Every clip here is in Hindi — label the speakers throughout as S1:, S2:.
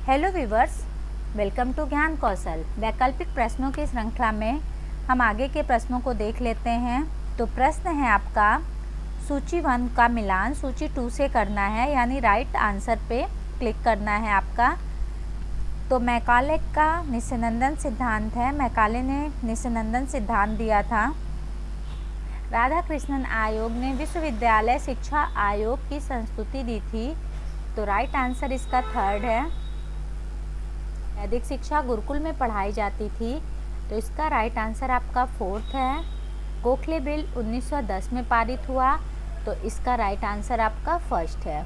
S1: हेलो व्यूवर्स, वेलकम टू ज्ञान कौशल। वैकल्पिक प्रश्नों की श्रृंखला में हम आगे के प्रश्नों को देख लेते हैं। तो प्रश्न है आपका, सूची 1 का मिलान सूची 2 से करना है, यानी राइट आंसर पे क्लिक करना है आपका। तो मैकाले का निस्यनंदन सिद्धांत है। मैकाले ने निस्यनंदन सिद्धांत दिया था। राधाकृष्णन आयोग ने विश्वविद्यालय शिक्षा आयोग की संस्तुति दी थी। तो राइट आंसर इसका 3rd है। वैदिक शिक्षा गुरुकुल में पढ़ाई जाती थी, तो इसका राइट आंसर आपका 4th है। गोखले बिल 1910 में पारित हुआ, तो इसका राइट आंसर आपका 1st है।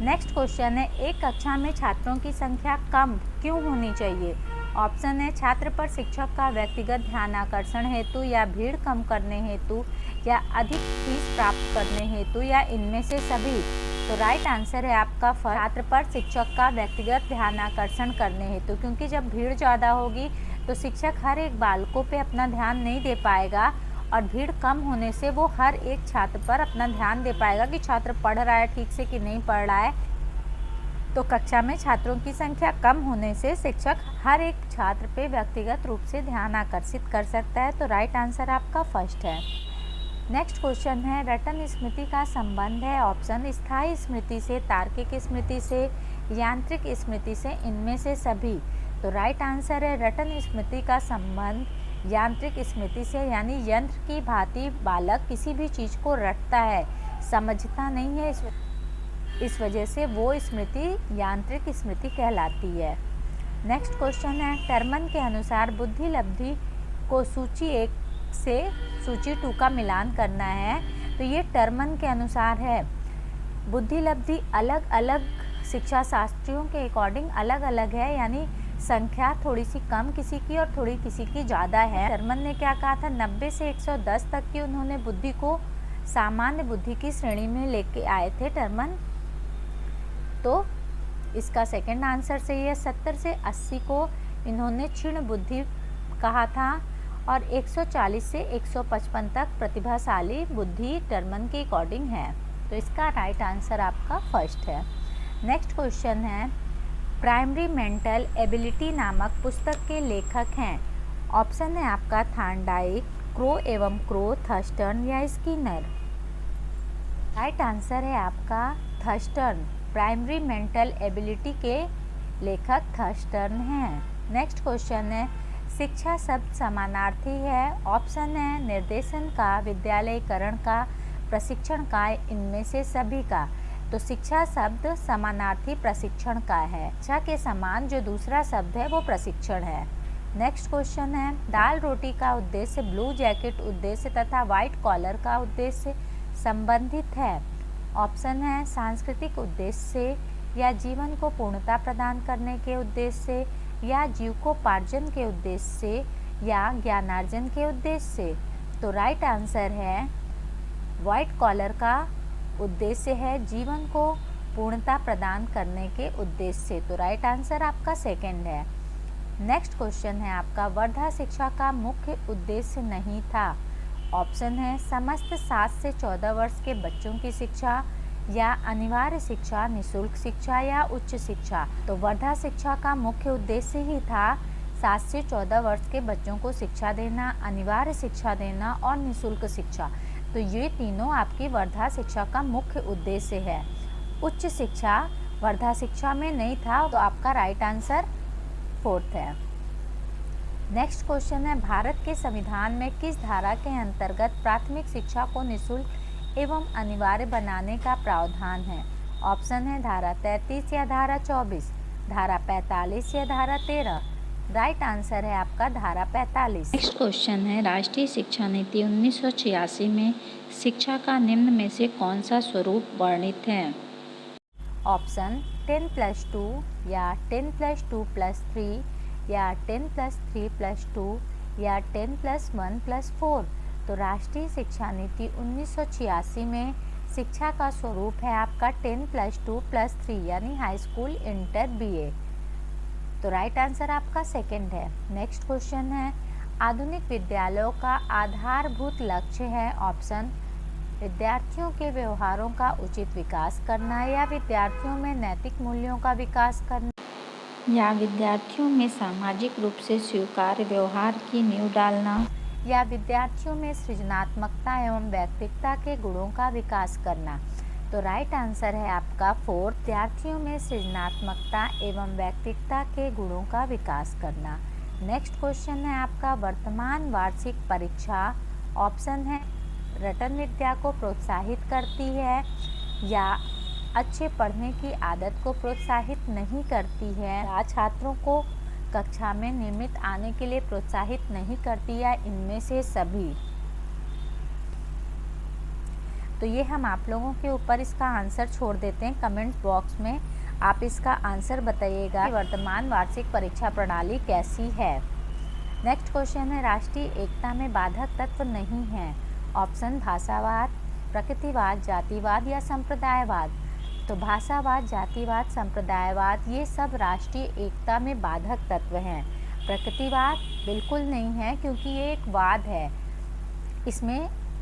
S1: नेक्स्ट क्वेश्चन है, एक कक्षा में छात्रों की संख्या कम क्यों होनी चाहिए? ऑप्शन है छात्र पर शिक्षक का व्यक्तिगत ध्यान आकर्षण हेतु, या भीड़ कम करने हेतु, या अधिक फीस प्राप्त करने हेतु, या इनमें से सभी। तो राइट आंसर है आपका छात्र पर शिक्षक का व्यक्तिगत ध्यान आकर्षण करने हेतु, क्योंकि जब भीड़ ज़्यादा होगी तो शिक्षक हर एक बालकों पे अपना ध्यान नहीं दे पाएगा, और भीड़ कम होने से वो हर एक छात्र पर अपना ध्यान दे पाएगा कि छात्र पढ़ रहा है ठीक से कि नहीं पढ़ रहा है। तो कक्षा में छात्रों की संख्या कम होने से शिक्षक हर एक छात्र पे व्यक्तिगत रूप से ध्यान आकर्षित कर सकता है। तो राइट आंसर आपका 1st है। नेक्स्ट क्वेश्चन है, रटन स्मृति का संबंध है। ऑप्शन स्थायी स्मृति से, तार्किक स्मृति से, यांत्रिक स्मृति से, इनमें से सभी। तो राइट आंसर है रटन स्मृति का संबंध यांत्रिक स्मृति से, यानी यंत्र की भांति बालक किसी भी चीज़ को रटता है, समझता नहीं है, इस वजह से वो स्मृति यांत्रिक स्मृति कहलाती है। नेक्स्ट क्वेश्चन है, टर्मन के अनुसार बुद्धि लब्धि को सूची 1 से सूची 2 का मिलान करना है। तो ये टर्मन के अनुसार है। बुद्धि लब्धि अलग अलग शिक्षा शास्त्रियों के अकॉर्डिंग अलग अलग है, यानी संख्या थोड़ी सी कम किसी की और थोड़ी किसी की ज़्यादा है। टर्मन ने क्या कहा था, 90 से 110 तक की उन्होंने बुद्धि को सामान्य बुद्धि की श्रेणी में लेके आए थे टर्मन। तो इसका सेकंड आंसर सही है। 70 से 80 को इन्होंने क्षीण बुद्धि कहा था, और 140 से 155 तक प्रतिभाशाली बुद्धि टर्मन के अकॉर्डिंग है। तो इसका राइट आंसर आपका 1st है। नेक्स्ट क्वेश्चन है, प्राइमरी मेंटल एबिलिटी नामक पुस्तक के लेखक हैं। ऑप्शन है आपका थार्नडाइक, क्रो एवं क्रो, थर्स्टन, या स्किनर। राइट आंसर है आपका थर्स्टन। प्राइमरी मेंटल एबिलिटी के लेखक थर्स्टन हैं। नेक्स्ट क्वेश्चन है, शिक्षा शब्द समानार्थी है। ऑप्शन है निर्देशन का, विद्यालयीकरण का, प्रशिक्षण का, इनमें से सभी का। तो शिक्षा शब्द समानार्थी प्रशिक्षण का है। शिक्षा के समान जो दूसरा शब्द है वो प्रशिक्षण है। नेक्स्ट क्वेश्चन है, दाल रोटी का उद्देश्य ब्लू जैकेट उद्देश्य तथा व्हाइट कॉलर का उद्देश्य संबंधित है। ऑप्शन है सांस्कृतिक उद्देश्य से, या जीवन को पूर्णता प्रदान करने के उद्देश्य से, या जीविकोपार्जन के उद्देश्य से, या ज्ञानार्जन के उद्देश्य से। तो राइट आंसर है व्हाइट कॉलर का उद्देश्य है जीवन को पूर्णता प्रदान करने के उद्देश्य से। तो राइट आंसर आपका 2nd है। नेक्स्ट क्वेश्चन है आपका, वर्धा शिक्षा का मुख्य उद्देश्य नहीं था। ऑप्शन है समस्त 7 से 14 वर्ष के बच्चों की शिक्षा, या अनिवार्य शिक्षा, निःशुल्क शिक्षा, या उच्च शिक्षा। तो वर्धा शिक्षा का मुख्य उद्देश्य ही था 7 से 14 वर्ष के बच्चों को शिक्षा देना, अनिवार्य शिक्षा देना और निःशुल्क शिक्षा। तो ये तीनों आपकी वर्धा शिक्षा का मुख्य उद्देश्य है। उच्च शिक्षा वर्धा शिक्षा में नहीं था, तो आपका राइट आंसर 4th है। नेक्स्ट क्वेश्चन है, भारत के संविधान में किस धारा के अंतर्गत प्राथमिक शिक्षा को निःशुल्क एवं अनिवार्य बनाने का प्रावधान है? ऑप्शन है धारा 33 या धारा 24, धारा 45 या धारा 13। राइट आंसर है आपका धारा 45। नेक्स्ट क्वेश्चन है, राष्ट्रीय शिक्षा नीति 1986 में शिक्षा का निम्न में से कौन सा स्वरूप वर्णित है? ऑप्शन 10+2, या 10+2+3, या 10+3+2, या 10+1+4। तो राष्ट्रीय शिक्षा नीति 1986 में शिक्षा का स्वरूप है आपका 10+2+3, यानी हाई स्कूल, इंटर, BA। तो राइट आंसर आपका 2nd है। नेक्स्ट क्वेश्चन है, आधुनिक विद्यालयों का आधारभूत लक्ष्य है। ऑप्शन विद्यार्थियों के व्यवहारों का उचित विकास करना या विद्यार्थियों में नैतिक मूल्यों का विकास करना या विद्यार्थियों में सामाजिक रूप से स्वीकार्य व्यवहार की नींव डालना या विद्यार्थियों में सृजनात्मकता एवं व्यक्तित्व के गुणों का विकास करना। तो राइट आंसर है आपका 4, विद्यार्थियों में सृजनात्मकता एवं व्यक्तित्व के गुणों का विकास करना। नेक्स्ट क्वेश्चन है आपका, वर्तमान वार्षिक परीक्षा ऑप्शन है रटन विद्या को प्रोत्साहित करती है या अच्छे पढ़ने की आदत को प्रोत्साहित नहीं करती है या छात्रों को कक्षा में नियमित आने के लिए प्रोत्साहित नहीं करती या इनमें से सभी। तो ये हम आप लोगों के ऊपर इसका आंसर छोड़ देते हैं कमेंट बॉक्स में। आप इसका आंसर बताइएगा कि वर्तमान वार्षिक परीक्षा प्रणाली कैसी है। नेक्स्ट क्वेश्चन है, राष्ट्रीय एकता में बाधक तत्व नहीं है। ऑप्शन भाषावाद, प्रकृतिवाद, जातिवाद या संप्रदायवाद। तो भाषावाद, जातिवाद, संप्रदायवाद ये सब राष्ट्रीय एकता में बाधक तत्व हैं। प्रकृतिवाद बिल्कुल नहीं है क्योंकि ये एक वाद है।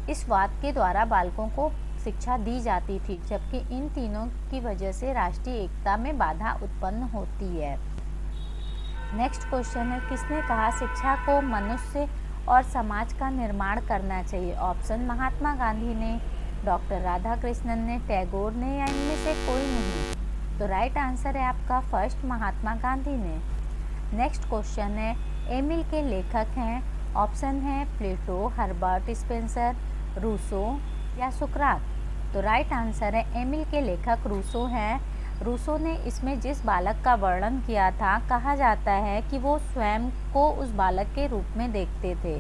S1: इस वाद के द्वारा बालकों को शिक्षा दी जाती थी, जबकि इन तीनों की वजह से राष्ट्रीय एकता में बाधा उत्पन्न होती है। नेक्स्ट क्वेश्चन है, किसने कहा शिक्षा को मनुष्य और समाज का निर्माण करना चाहिए। ऑप्शन महात्मा गांधी ने, डॉक्टर राधाकृष्णन ने, टैगोर ने या इनमें से कोई नहीं। तो राइट आंसर है आपका फर्स्ट, महात्मा गांधी ने। नेक्स्ट क्वेश्चन है, एमिल के लेखक हैं। ऑप्शन है प्लेटो, हर्बर्ट स्पेंसर, रूसो या सुकरात। तो राइट आंसर है एमिल के लेखक रूसो हैं। रूसो ने इसमें जिस बालक का वर्णन किया था, कहा जाता है कि वो स्वयं को उस बालक के रूप में देखते थे।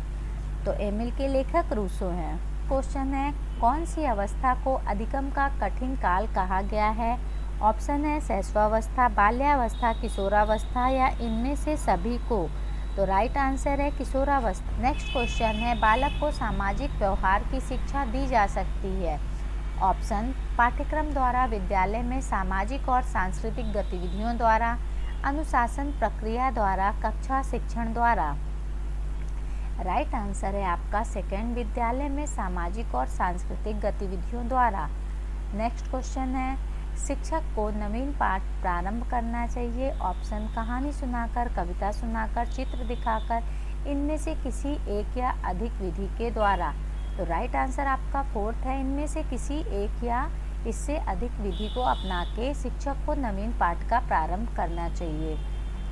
S1: तो एमिल के लेखक रूसो हैं। क्वेश्चन है, कौन सी अवस्था को अधिगम का कठिन काल कहा गया है। ऑप्शन है शैशवावस्था, बाल्यावस्था, किशोरावस्था या इनमें से सभी को। तो राइट आंसर है किशोरावस्था। नेक्स्ट क्वेश्चन है, बालक को सामाजिक व्यवहार की शिक्षा दी जा सकती है। ऑप्शन पाठ्यक्रम द्वारा, विद्यालय में सामाजिक और सांस्कृतिक गतिविधियों द्वारा, अनुशासन प्रक्रिया द्वारा, कक्षा शिक्षण द्वारा। राइट आंसर है आपका सेकंड, विद्यालय में सामाजिक और सांस्कृतिक गतिविधियों द्वारा। नेक्स्ट क्वेश्चन है, शिक्षक को नवीन पाठ प्रारंभ करना चाहिए। ऑप्शन कहानी सुनाकर, कविता सुनाकर, चित्र दिखाकर, इनमें से किसी एक या अधिक विधि के द्वारा। तो राइट आंसर आपका फोर्थ है, इनमें से किसी एक या इससे अधिक विधि को अपना के शिक्षक को नवीन पाठ का प्रारंभ करना चाहिए।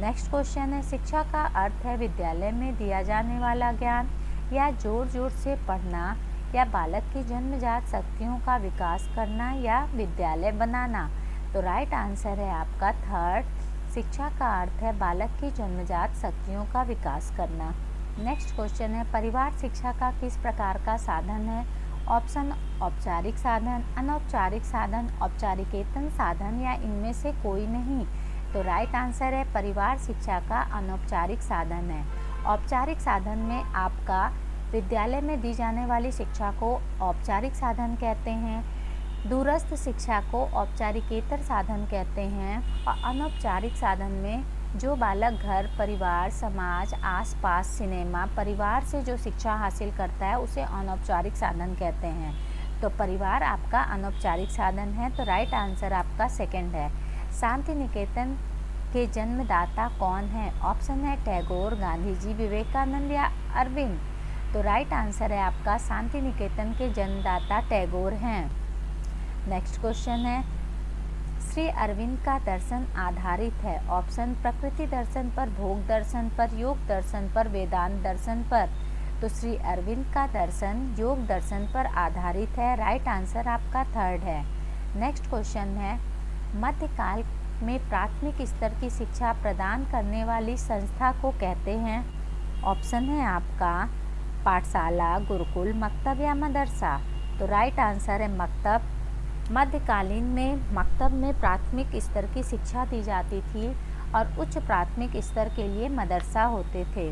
S1: नेक्स्ट क्वेश्चन है, शिक्षा का अर्थ है विद्यालय में दिया जाने वाला ज्ञान या जोर जोर से पढ़ना या बालक की जन्मजात शक्तियों का विकास करना या विद्यालय बनाना। तो राइट आंसर है आपका थर्ड, शिक्षा का अर्थ है बालक की जन्मजात शक्तियों का विकास करना। नेक्स्ट क्वेश्चन है, परिवार शिक्षा का किस प्रकार का साधन है। ऑप्शन औपचारिक साधन, अनौपचारिक साधन, औपचारिकेतन साधन या इनमें से कोई नहीं। तो राइट आंसर है परिवार शिक्षा का अनौपचारिक साधन है। औपचारिक साधन में आपका विद्यालय में दी जाने वाली शिक्षा को औपचारिक साधन कहते हैं, दूरस्थ शिक्षा को औपचारिकेतर साधन कहते हैं और अनौपचारिक साधन में जो बालक घर, परिवार, समाज, आसपास, सिनेमा, परिवार से जो शिक्षा हासिल करता है उसे अनौपचारिक साधन कहते हैं। तो परिवार आपका अनौपचारिक साधन है। तो राइट आंसर आपका सेकंड है। शांति निकेतन के जन्मदाता कौन है। ऑप्शन है टैगोर, गांधी जी, विवेकानंद या अरविंद। तो राइट आंसर है आपका शांति निकेतन के जन्मदाता टैगोर हैं। नेक्स्ट क्वेश्चन है, श्री अरविंद का दर्शन आधारित है। ऑप्शन प्रकृति दर्शन पर, भोग दर्शन पर, योग दर्शन पर, वेदांत दर्शन पर। तो श्री अरविंद का दर्शन योग दर्शन पर आधारित है। राइट आंसर आपका थर्ड है। नेक्स्ट क्वेश्चन है, मध्यकाल में प्राथमिक स्तर की शिक्षा प्रदान करने वाली संस्था को कहते हैं। ऑप्शन है आपका पाठशाला, गुरुकुल, मकतब या मदरसा। तो राइट आंसर है मकतब। मध्यकालीन में मकतब में प्राथमिक स्तर की शिक्षा दी जाती थी और उच्च प्राथमिक स्तर के लिए मदरसा होते थे।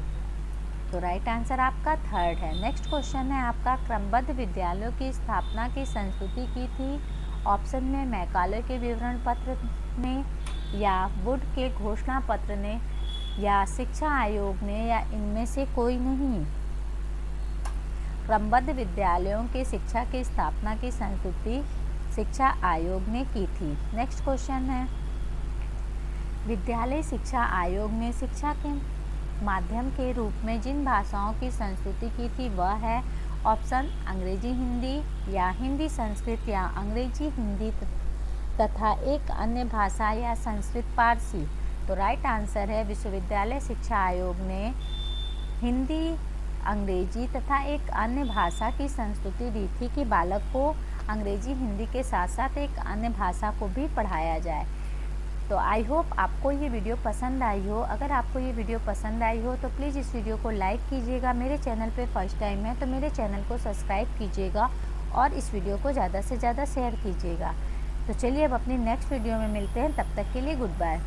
S1: तो राइट आंसर आपका थर्ड है। नेक्स्ट क्वेश्चन है आपका, क्रमबद्ध विद्यालयों की स्थापना की संस्कृति की थी। ऑप्शन में मैकाले के विवरण पत्र ने या वुड के घोषणा पत्र ने या शिक्षा आयोग ने या इनमें से कोई नहीं। क्रमबद्ध विद्यालयों के शिक्षा की स्थापना की संस्तुति शिक्षा आयोग ने की थी। नेक्स्ट क्वेश्चन है, विद्यालय शिक्षा आयोग ने शिक्षा के माध्यम के रूप में जिन भाषाओं की संस्तुति की थी वह है ऑप्शन अंग्रेजी हिंदी या हिंदी संस्कृत या अंग्रेजी हिंदी तथा एक अन्य भाषा या संस्कृत पारसी। तो राइट आंसर है विश्वविद्यालय शिक्षा आयोग ने हिंदी, अंग्रेजी तथा एक अन्य भाषा की संस्तुति दी थी कि बालक को अंग्रेजी, हिंदी के साथ साथ एक अन्य भाषा को भी पढ़ाया जाए। तो आई होप आपको ये वीडियो पसंद आई हो। अगर आपको ये वीडियो पसंद आई हो तो प्लीज़ इस वीडियो को लाइक कीजिएगा। मेरे चैनल पे फर्स्ट टाइम है तो मेरे चैनल को सब्सक्राइब कीजिएगा और इस वीडियो को ज़्यादा से ज़्यादा शेयर कीजिएगा। तो चलिए अब अपनी नेक्स्ट वीडियो में मिलते हैं, तब तक के लिए गुड बाय।